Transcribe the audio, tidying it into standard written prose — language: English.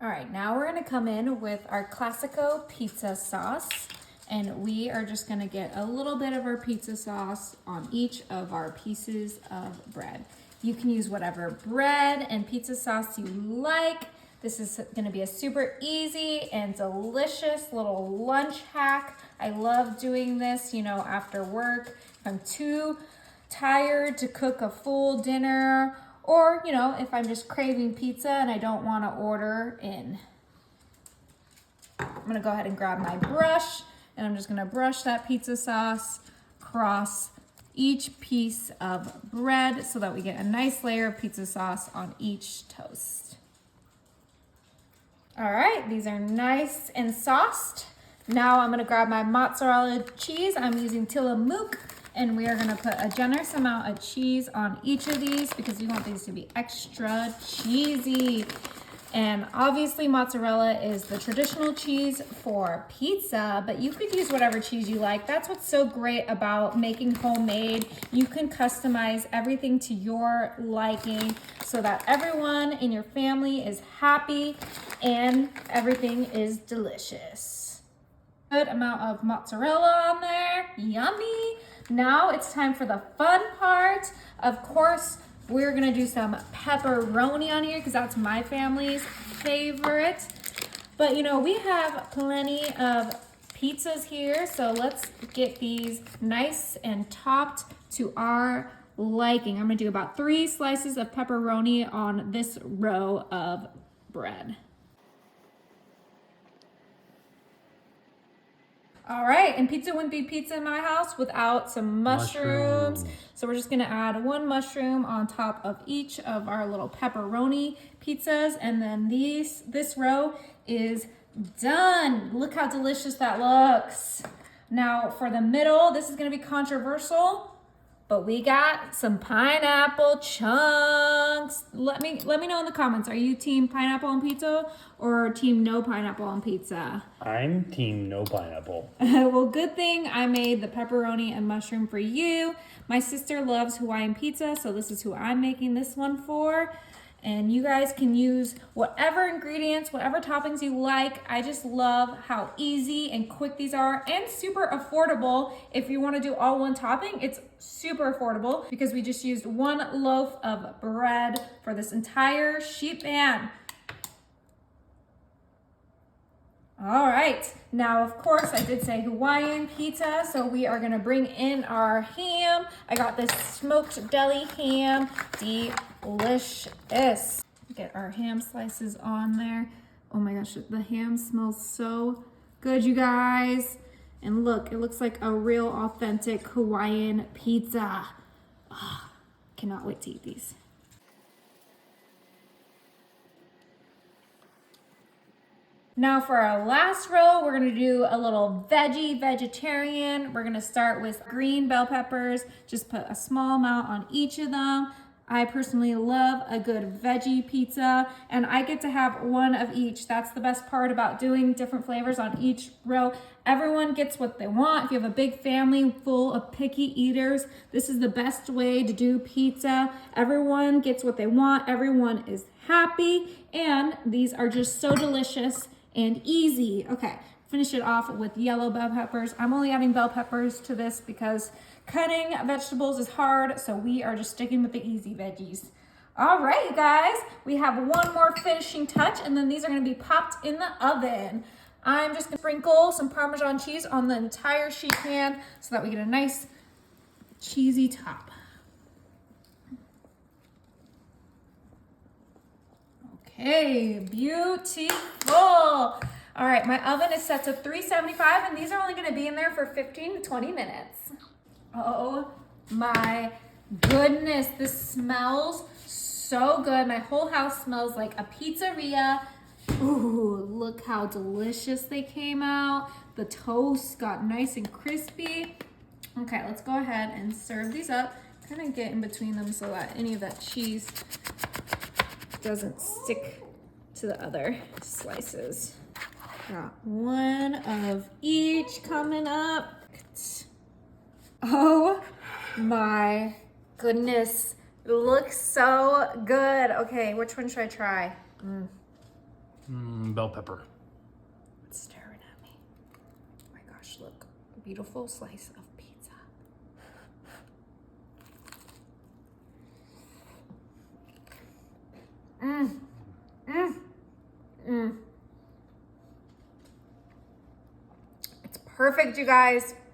All right, now we're gonna come in with our Classico pizza sauce, and we are just gonna get a little bit of our pizza sauce on each of our pieces of bread. You can use whatever bread and pizza sauce you like. This is gonna be a super easy and delicious little lunch hack. I love doing this, after work. If I'm too tired to cook a full dinner, or, if I'm just craving pizza and I don't want to order in. I'm going to go ahead and grab my brush, and I'm just going to brush that pizza sauce across each piece of bread so that we get a nice layer of pizza sauce on each toast. All right, these are nice and sauced. Now I'm going to grab my mozzarella cheese. I'm using Tillamook. And we are gonna put a generous amount of cheese on each of these because we want these to be extra cheesy. And obviously mozzarella is the traditional cheese for pizza, but you could use whatever cheese you like. That's what's so great about making homemade. You can customize everything to your liking so that everyone in your family is happy and everything is delicious. Good amount of mozzarella on there, yummy. Now it's time for the fun part. Of course, we're gonna do some pepperoni on here because that's my family's favorite. But we have plenty of pizzas here, so let's get these nice and topped to our liking. I'm gonna do about 3 slices of pepperoni on this row of bread. All right, and pizza wouldn't be pizza in my house without some mushrooms. So we're just gonna add 1 mushroom on top of each of our little pepperoni pizzas, and then this row is done. Look how delicious that looks. Now for the middle, this is gonna be controversial, but we got some pineapple chunks. Let me know in the comments, are you team pineapple on pizza or team no pineapple on pizza? I'm team no pineapple. Well, good thing I made the pepperoni and mushroom for you. My sister loves Hawaiian pizza, so this is who I'm making this one for. And you guys can use whatever ingredients, whatever toppings you like. I just love how easy and quick these are and super affordable. If you want to do all 1 topping, it's super affordable because we just used 1 loaf of bread for this entire sheet pan. All right, now of course I did say Hawaiian pizza, so we are gonna bring in our ham. I got this smoked deli ham, delicious. Get our ham slices on there. Oh my gosh, the ham smells so good, you guys. And look, it looks like a real authentic Hawaiian pizza. Oh, cannot wait to eat these. Now for our last row, we're gonna do a little vegetarian. We're gonna start with green bell peppers. Just put a small amount on each of them. I personally love a good veggie pizza, and I get to have 1 of each. That's the best part about doing different flavors on each row. Everyone gets what they want. If you have a big family full of picky eaters, this is the best way to do pizza. Everyone gets what they want. Everyone is happy, and these are just so delicious and easy. Okay, finish it off with yellow bell peppers. I'm only adding bell peppers to this because cutting vegetables is hard, so we are just sticking with the easy veggies. All right, you guys, we have 1 more finishing touch, and then these are gonna be popped in the oven. I'm just gonna sprinkle some Parmesan cheese on the entire sheet pan so that we get a nice cheesy top. Okay, beautiful. All right, my oven is set to 375, and these are only gonna be in there for 15 to 20 minutes. Oh my goodness, this smells so good. My whole house smells like a pizzeria. Ooh, look how delicious they came out. The toast got nice and crispy. Okay, let's go ahead and serve these up. Kind of get in between them so that any of that cheese doesn't stick to the other slices. Got 1 of each coming up. Oh my goodness, it looks so good. Okay, which one should I try? Bell pepper. It's staring at me. Oh my gosh, look. A beautiful slice of pizza. It's perfect, you guys.